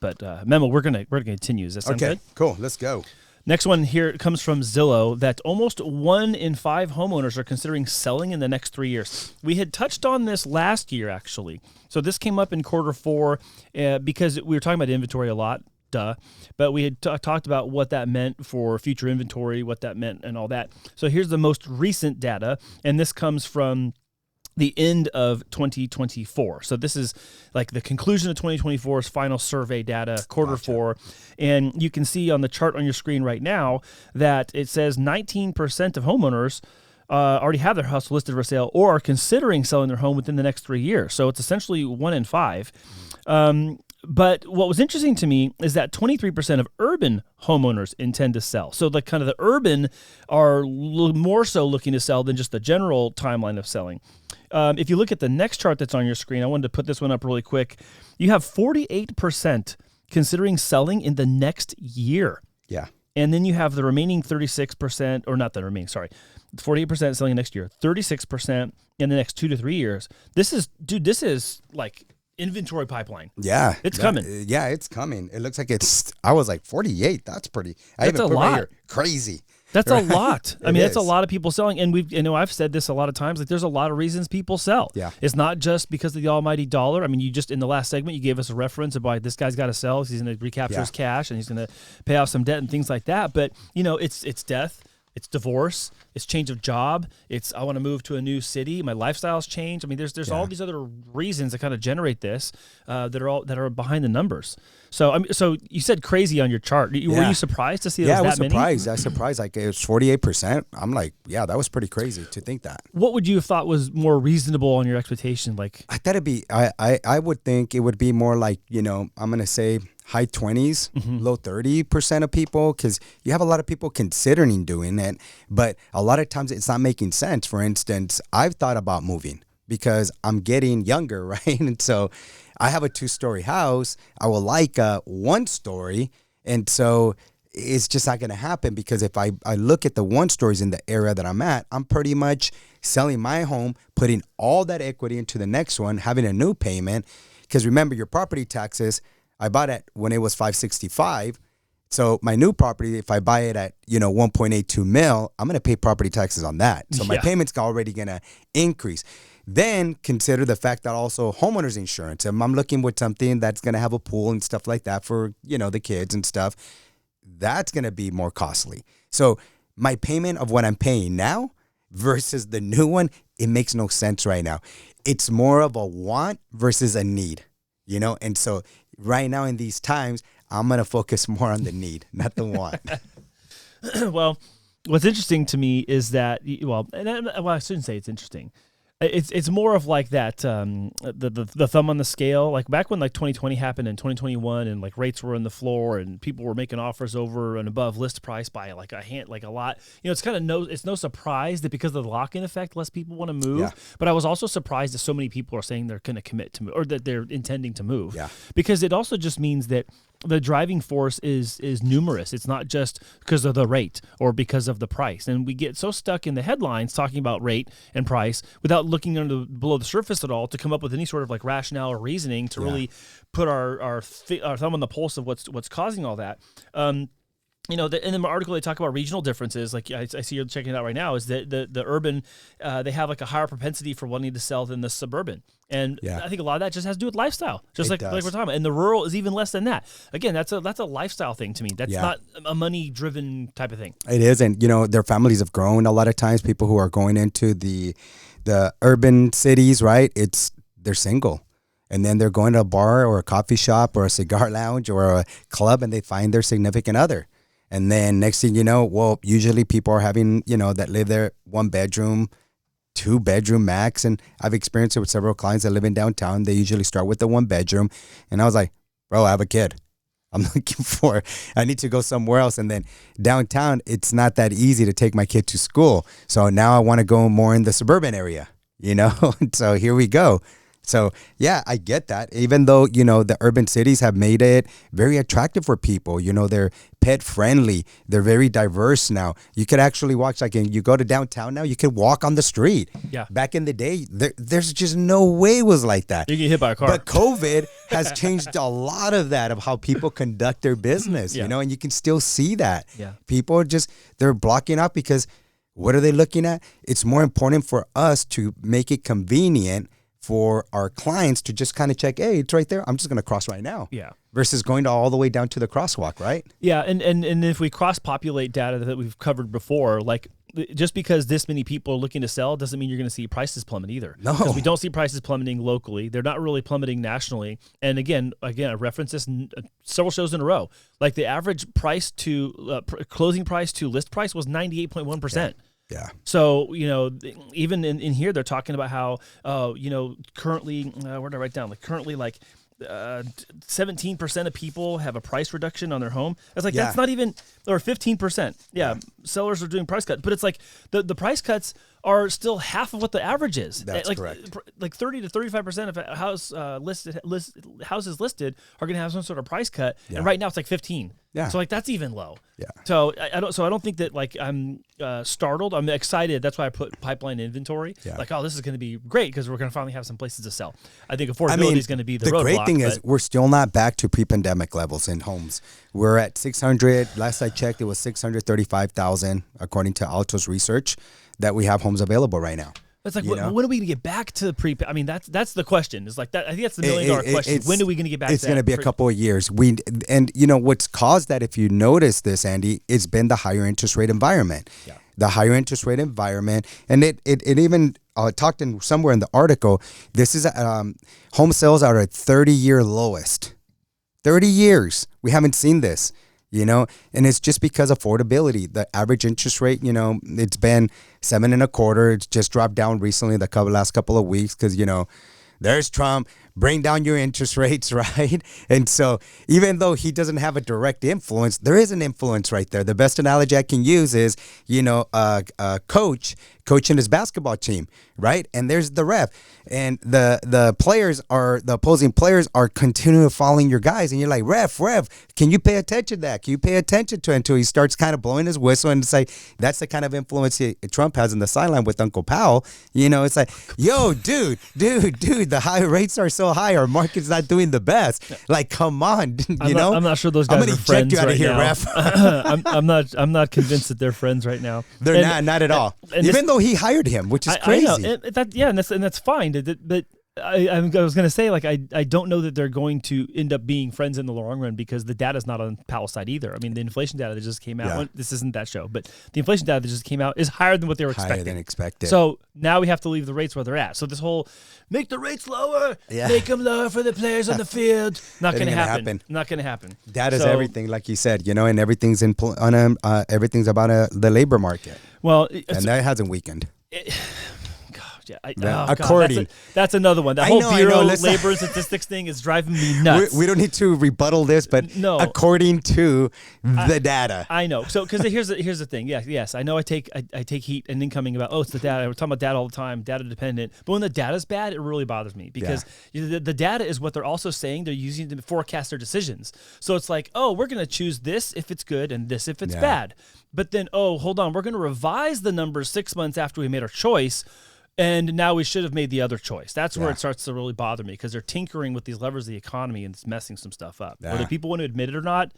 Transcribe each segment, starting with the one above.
But Memo, we're gonna continue. Does that sound good? Cool. Let's go. Next one here comes from Zillow that almost 1 in 5 homeowners are considering selling in the next 3 years. We had touched on this last year, actually. So this came up in quarter 4 because we were talking about inventory a lot, but we had talked about what that meant for future inventory, what that meant and all that. So here's the most recent data, and this comes from the end of 2024. So this is like the conclusion of 2024's final survey data, quarter 4. And you can see on the chart on your screen right now that it says 19% of homeowners already have their house listed for sale or are considering selling their home within the next 3 years. So it's essentially 1 in 5. But what was interesting to me is that 23% of urban homeowners intend to sell. So the kind of the urban are more so looking to sell than just the general timeline of selling. If you look at the next chart that's on your screen, I wanted to put this one up really quick. You have 48% considering selling in the next year. Yeah. And then you have the remaining 36%, or not the remaining, sorry, 48% selling next year, 36% in the next 2 to 3 years. This is like inventory pipeline. Yeah. It's coming. Yeah, it's coming. It looks like I was like 48. That's pretty. That's a lot. Crazy. That's a lot. I mean, is. that's a lot of people selling. And I've said this a lot of times, like there's a lot of reasons people sell. Yeah. It's not just because of the almighty dollar. I mean, you just, in the last segment, you gave us a reference about this guy's got to sell because he's going to recapture his cash and he's going to pay off some debt and things like that. But, it's death. It's divorce. It's change of job. It's I want to move to a new city. My lifestyle's changed. I mean, there's all these other reasons that kind of generate this that are behind the numbers. So so you said crazy on your chart. Were you surprised to see that was that many? Yeah, I was surprised. I was surprised. Like it was 48%. I'm like, yeah, that was pretty crazy to think that. What would you have thought was more reasonable on your expectation? Like I thought it'd be. I would think it would be more like I'm gonna say high 20s, low 30% of people, because you have a lot of people considering doing it, but a lot of times it's not making sense. For instance, I've thought about moving because I'm getting younger, right? And so I have a 2-story house. I would like a 1-story. And so it's just not going to happen because if I look at the 1-stories in the area that I'm at, I'm pretty much selling my home, putting all that equity into the next one, having a new payment. Because remember, your property taxes, I bought it when it was $565. So my new property, if I buy it at 1.82 mil, I'm going to pay property taxes on that. So my payment's already going to increase. Then consider the fact that also homeowners insurance. I'm looking with something that's going to have a pool and stuff like that for the kids and stuff. That's going to be more costly. So my payment of what I'm paying now versus the new one, it makes no sense right now. It's more of a want versus a need, and so right now in these times, I'm going to focus more on the need, not the want. Well, what's interesting to me is that, I shouldn't say it's interesting. It's more of like that, the thumb on the scale. Like back when 2020 happened in 2021 and rates were on the floor and people were making offers over and above list price by a lot. It's it's no surprise that because of the lock-in effect, less people want to move. Yeah. But I was also surprised that so many people are saying they're going to commit to move or that they're intending to move. Yeah. Because it also just means that the driving force is numerous. It's not just because of the rate or because of the price. And we get so stuck in the headlines talking about rate and price without looking below the surface at all to come up with any sort of rationale or reasoning to really put our thumb on the pulse of what's causing all that. In the article they talk about regional differences. Like I see you're checking it out right now. Is that the urban they have a higher propensity for wanting to sell than the suburban, and I think a lot of that just has to do with lifestyle, just like we're talking about. And the rural is even less than that. Again, that's a lifestyle thing to me. That's not a money driven type of thing. It is, and their families have grown. A lot of times, people who are going into the urban cities, right? They're single. And then they're going to a bar or a coffee shop or a cigar lounge or a club, and they find their significant other. And then next thing you know, usually people are having, that live there 1 bedroom, 2 bedroom max. And I've experienced it with several clients that live in downtown. They usually start with the 1 bedroom. And I was like, bro, I have a kid. I need to go somewhere else. And then downtown, it's not that easy to take my kid to school. So now I want to go more in the suburban area, And so here we go. So yeah, I get that. Even though, you know, the urban cities have made it very attractive for people, you know, they're pet friendly. They're very diverse now. You could actually watch, like, you go to downtown now, you could walk on the street. Yeah. Back in the day, there's just no way it was like that. You get hit by a car. But COVID has changed a lot of that, of how people conduct their business, you know, and you can still see that. Yeah. People are just, they're blocking out because what are they looking at? It's more important for us to make it convenient for our clients to just kind of check, hey, it's right there. I'm just going to cross right now. Yeah. Versus going all the way down to the crosswalk, right? Yeah, and if we cross-populate data that we've covered before, like just because this many people are looking to sell doesn't mean you're going to see prices plummet either. No. Because we don't see prices plummeting locally. They're not really plummeting nationally. And again, I referenced this several shows in a row. Like the average price to closing price to list price was 98.1%. Yeah. So, you know, even in here, they're talking about how, you know, currently, where did I write down? Like currently, like 17% of people have a price reduction on their home. It's like, that's not even, or 15%. Yeah. Sellers are doing price cuts, but it's like the price cuts are still half of what the average is. That's like, correct. Like 30 to 35% of a house houses listed are going to have some sort of price cut, and right now it's like 15. Yeah. So like that's even low. Yeah. So I don't think that like I'm startled. I'm excited. That's why I put pipeline inventory. Yeah. Like, oh, this is going to be great because we're going to finally have some places to sell. I think affordability is going to be the roadblock. The great thing is we're still not back to pre-pandemic levels in homes. We're at 600. Last I checked, it was 635,000 according to Alto's research that we have homes available right now. It's like, when are we going to get back to I mean, that's the question. It's like that. I think that's the $1 million question. When are we going to get back? It's going to be a couple of years. And you know what's caused that? If you notice this, Andy, it's been the higher interest rate environment. Yeah. The higher interest rate environment, and it even talked in somewhere in the article. This is home sales are at 30-year lowest. 30 years. We haven't seen this. You know, and it's just because affordability. The average interest rate, you know, it's been 7.25%. It's just dropped down recently the last couple of weeks because, you know, there's Trump. Bring down your interest rates, right? And so even though he doesn't have a direct influence, there is an influence right there. The best analogy I can use is, you know, a coach coaching his basketball team, right? And there's the ref. And the opposing players are continuing following your guys. And you're like, ref, can you pay attention to that? Can you pay attention to it? Until he starts kind of blowing his whistle and say, that's the kind of influence Trump has in the sideline with Uncle Powell. You know, it's like, yo, dude, the high rates are so high. Our market's not doing the best. Like, come on, I'm not sure those guys are friends right right now. Ref. I'm not convinced that they're friends right now. They're not at all. Even though he hired him, which is crazy. I know. And that's fine. But I was going to say, like, I don't know that they're going to end up being friends in the long run because the data's not on Powell's side either. I mean, the inflation data that just came out, well, this isn't that show, but the inflation data that just came out is higher than what they were expecting. Higher than expected. So now we have to leave the rates where they're at. So this whole make the rates lower, make them lower for the players on the field, not going to happen. Not going to happen. Data's everything, like you said, you know, and everything's everything's about the labor market. Well, and that hasn't weakened. According, that's another one. That whole Bureau labor statistics thing is driving me nuts. We don't need to rebuttal this, but according to the data, I know. So because here's the thing. Yes, I know. I take heat and incoming about it's the data. We're talking about data all the time, data dependent. But when the data's bad, it really bothers me because the data is what they're also saying they're using to forecast their decisions. So it's like, we're going to choose this if it's good and this if it's bad. But then, hold on, we're going to revise the numbers 6 months after we made our choice. And now we should have made the other choice. That's where it starts to really bother me because they're tinkering with these levers of the economy and it's messing some stuff up. Whether people want to admit it or not,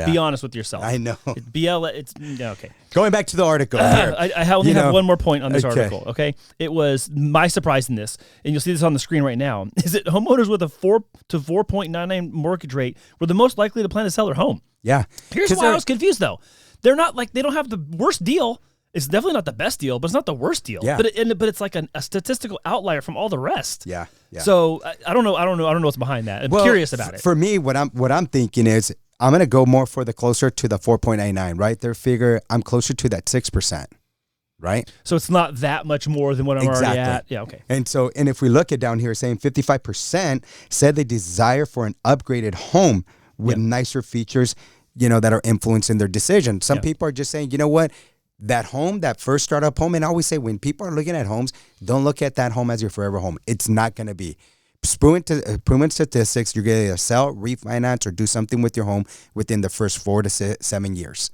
be honest with yourself. I know. It's okay. Going back to the article. I only have one more point on this article, okay? It was my surprise in this, and you'll see this on the screen right now, is that homeowners with a 4 to 4.99 mortgage rate were the most likely to plan to sell their home. Yeah. Here's why I was confused, though. They're not like, they don't have the worst deal. It's definitely not the best deal, but it's not the worst deal. Yeah. But it's like a statistical outlier from all the rest. Yeah. So I don't know what's behind that. I'm curious about it. For me, what I'm thinking is I'm gonna go more for the closer to the 4.99, right? Their figure, I'm closer to that 6%, right? So it's not that much more than what I'm already at. Yeah. Okay. And if we look at down here, saying 55% said they desire for an upgraded home with nicer features, you know, that are influencing their decision. Some people are just saying, you know what? that home, that first startup home, and I always say when people are looking at homes, don't look at that home as your forever home. It's not going to be. Proven statistics, you're going to sell, refinance, or do something with your home within the first 4 to 7 years.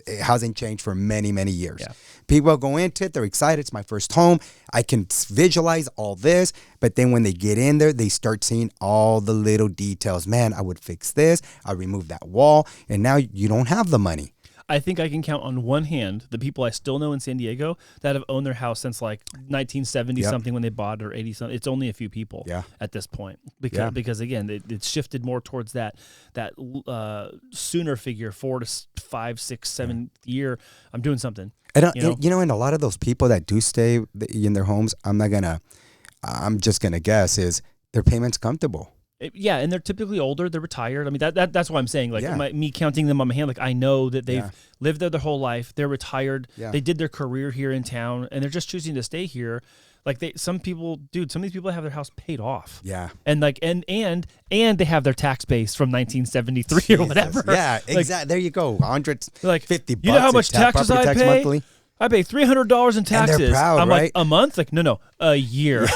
It hasn't changed for many, many years. Yeah. People go into it, they're excited. It's my first home. I can visualize all this. But then when they get in there, they start seeing all the little details. Man, I would fix this. I remove that wall. And now you don't have the money. I think I can count on one hand the people I still know in San Diego that have owned their house since like 1970 something when they bought it, or 80 something. It's only a few people at this point because again, it's shifted more towards that sooner figure, 4 to 5, 6, 7 year. I'm doing something. And and a lot of those people that do stay in their homes, I'm just gonna guess is their payment's comfortable. Yeah, and they're typically older. They're retired. I mean, that's why I'm saying, like, me counting them on my hand, like, I know that they've lived there their whole life. They're retired. Yeah. They did their career here in town, and they're just choosing to stay here. Like, some of these people have their house paid off. Yeah. And, like, and they have their tax base from 1973 or whatever. Yeah, exactly. There you go. $150. Like, $50. You know how much taxes I pay? Monthly? I pay $300 in taxes. And they're proud, I'm right? Like, a month? Like, no, a year.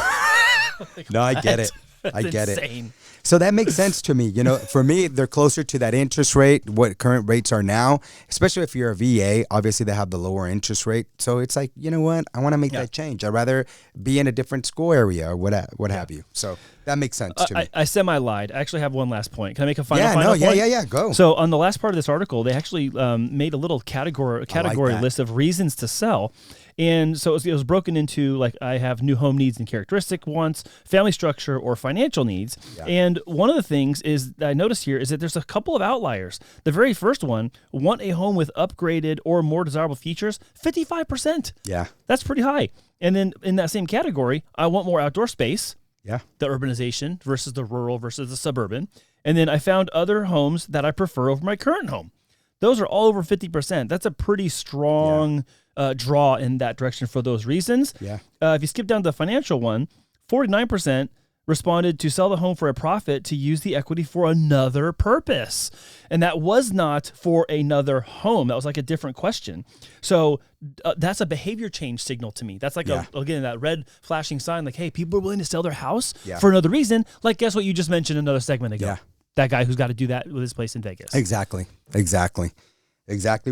Like, no, I get it. I get it. So that makes sense to me. For me, they're closer to that interest rate, what current rates are now, especially if you're a VA. Obviously, they have the lower interest rate. So it's like, you know what? I want to make that change. I'd rather be in a different school area or what have you. So that makes sense to me. I semi-lied. I actually have one last point. Can I make a final point? Yeah, go. So on the last part of this article, they actually made a little category list of reasons to sell. And so it was broken into, like, I have new home needs and characteristic wants, family structure, or financial needs. Yeah. And one of the things that I noticed here is that there's a couple of outliers. The very first one, want a home with upgraded or more desirable features, 55%. Yeah. That's pretty high. And then in that same category, I want more outdoor space. Yeah. The urbanization versus the rural versus the suburban. And then I found other homes that I prefer over my current home. Those are all over 50%. That's a pretty strong draw in that direction for those reasons. Yeah. If you skip down to the financial one, 49% responded to sell the home for a profit to use the equity for another purpose. And that was not for another home. That was like a different question. So that's a behavior change signal to me. That's like, again, that red flashing sign, like, hey, people are willing to sell their house for another reason. Like, guess what you just mentioned another segment ago? Yeah. That guy who's got to do that with his place in Vegas. Exactly.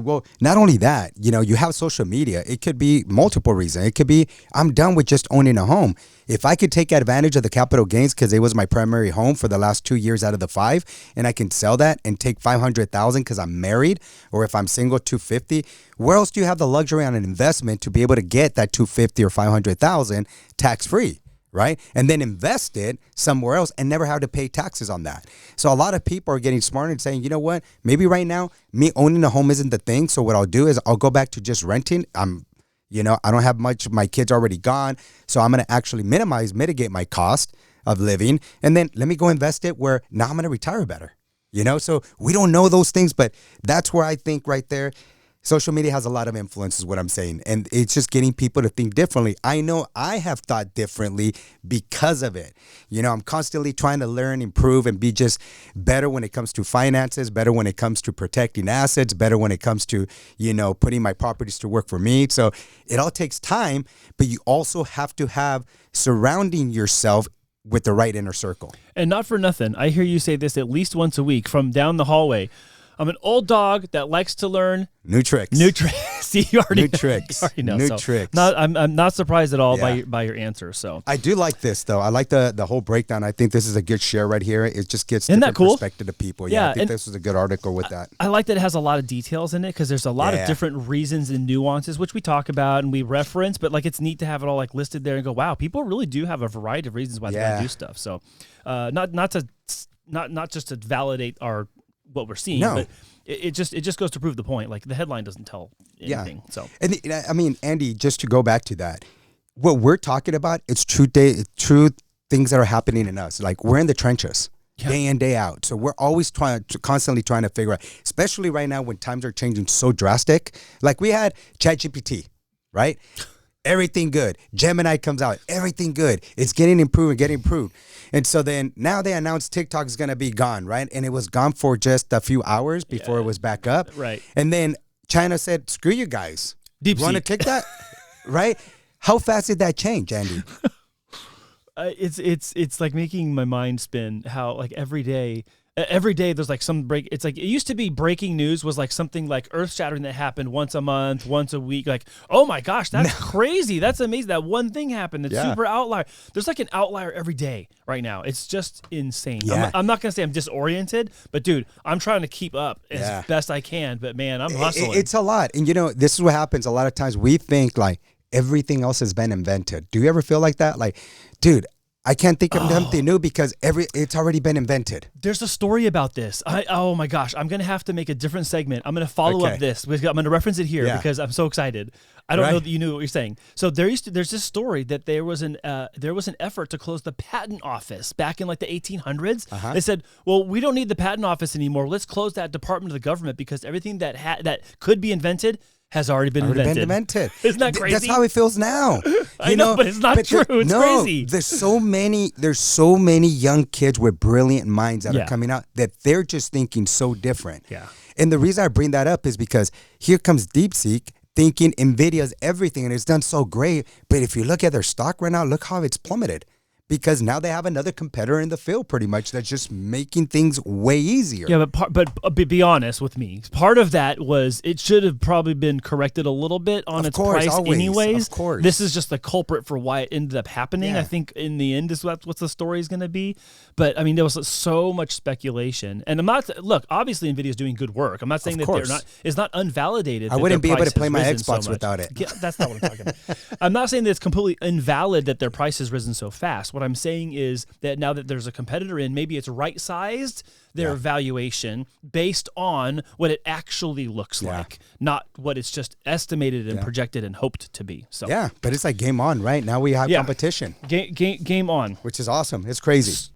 Well, not only that, you have social media. It could be multiple reasons. It could be, I'm done with just owning a home. If I could take advantage of the capital gains because it was my primary home for the last 2 years out of the 5, and I can sell that and take $500,000 because I'm married, or if I'm single, $250,000. Where else do you have the luxury on an investment to be able to get that $250,000 or $500,000 tax free? Right? And then invest it somewhere else and never have to pay taxes on that. So a lot of people are getting smarter and saying, you know what, maybe right now me owning a home isn't the thing. So what I'll do is I'll go back to just renting. I don't have much, my kids are already gone. So I'm going to actually mitigate my cost of living. And then let me go invest it where now I'm going to retire better. So we don't know those things, but that's where I think right there, social media has a lot of influence is what I'm saying. And it's just getting people to think differently. I know I have thought differently because of it. I'm constantly trying to learn, improve, and be just better when it comes to finances, better when it comes to protecting assets, better when it comes to, putting my properties to work for me. So it all takes time, but you also have to have surrounding yourself with the right inner circle. And not for nothing, I hear you say this at least once a week from down the hallway. I'm an old dog that likes to learn new tricks. See, you already, new tricks. You already know. New tricks. I'm not surprised at all by your answer. So I do like this though. I like the whole breakdown. I think this is a good share right here. It just gets different perspective to people. Yeah, I think this was a good article with that. I like that it has a lot of details in it because there's a lot of different reasons and nuances which we talk about and we reference. But like it's neat to have it all like listed there and go, wow, people really do have a variety of reasons why they gotta do stuff. So not just to validate what we're seeing, but it just goes to prove the point. Like the headline doesn't tell anything. So, and I mean, Andy, just to go back to that, what we're talking about, it's true things that are happening in us. Like we're in the trenches day in, day out. So we're always constantly trying to figure out, especially right now when times are changing so drastic. Like we had ChatGPT, right? Everything good. Gemini comes out. Everything good. It's getting improved. And so then now they announced TikTok is going to be gone, right? And it was gone for just a few hours before it was back up. Right. And then China said, screw you guys. Deep Want to seek. kick that? Right? How fast did that change, Andy? It's like making my mind spin. How like every day there's like some break. It's like it used to be breaking news was like something like earth shattering that happened once a month, once a week. Like, oh my gosh, that's crazy. That's amazing. That one thing happened. That's super outlier. There's like an outlier every day right now. It's just insane. Yeah. I'm not gonna say I'm disoriented, but dude, I'm trying to keep up as best I can. But man, I'm hustling. It's a lot. And this is what happens. A lot of times we think like everything else has been invented. Do you ever feel like that? Like, dude, I can't think of something new because it's already been invented. There's a story about this. Oh my gosh, I'm gonna have to make a different segment. I'm gonna follow up this. I'm gonna reference it here because I'm so excited. I don't know that you knew what you're saying. So there's this story that there was an effort to close the patent office back in like the 1800s. They said, well, we don't need the patent office anymore. Let's close that department of the government because everything that could be invented has already been invented. Isn't that crazy? That's how it feels now. I know, but it's not true. It's crazy. There's so many young kids with brilliant minds that are coming out that they're just thinking so different. Yeah. And the reason I bring that up is because here comes DeepSeek thinking NVIDIA's everything and it's done so great. But if you look at their stock right now, look how it's plummeted. Because now they have another competitor in the field pretty much that's just making things way easier. Yeah, but be honest with me. Part of that was it should have probably been corrected a little bit on its price anyways. Of course. This is just the culprit for why it ended up happening. I think in the end is what the story is going to be. But I mean, there was so much speculation. And obviously NVIDIA is doing good work. I'm not saying that they're not. It's not unvalidated. I wouldn't be able to play my Xbox without it. Yeah, that's not what I'm talking about. I'm not saying that it's completely invalid that their price has risen so fast. What I'm saying is that now that there's a competitor in, maybe it's right-sized their valuation based on what it actually looks like, not what it's just estimated and projected and hoped to be. So but it's like game on, right? Now we have competition. Game on. Which is awesome. It's crazy.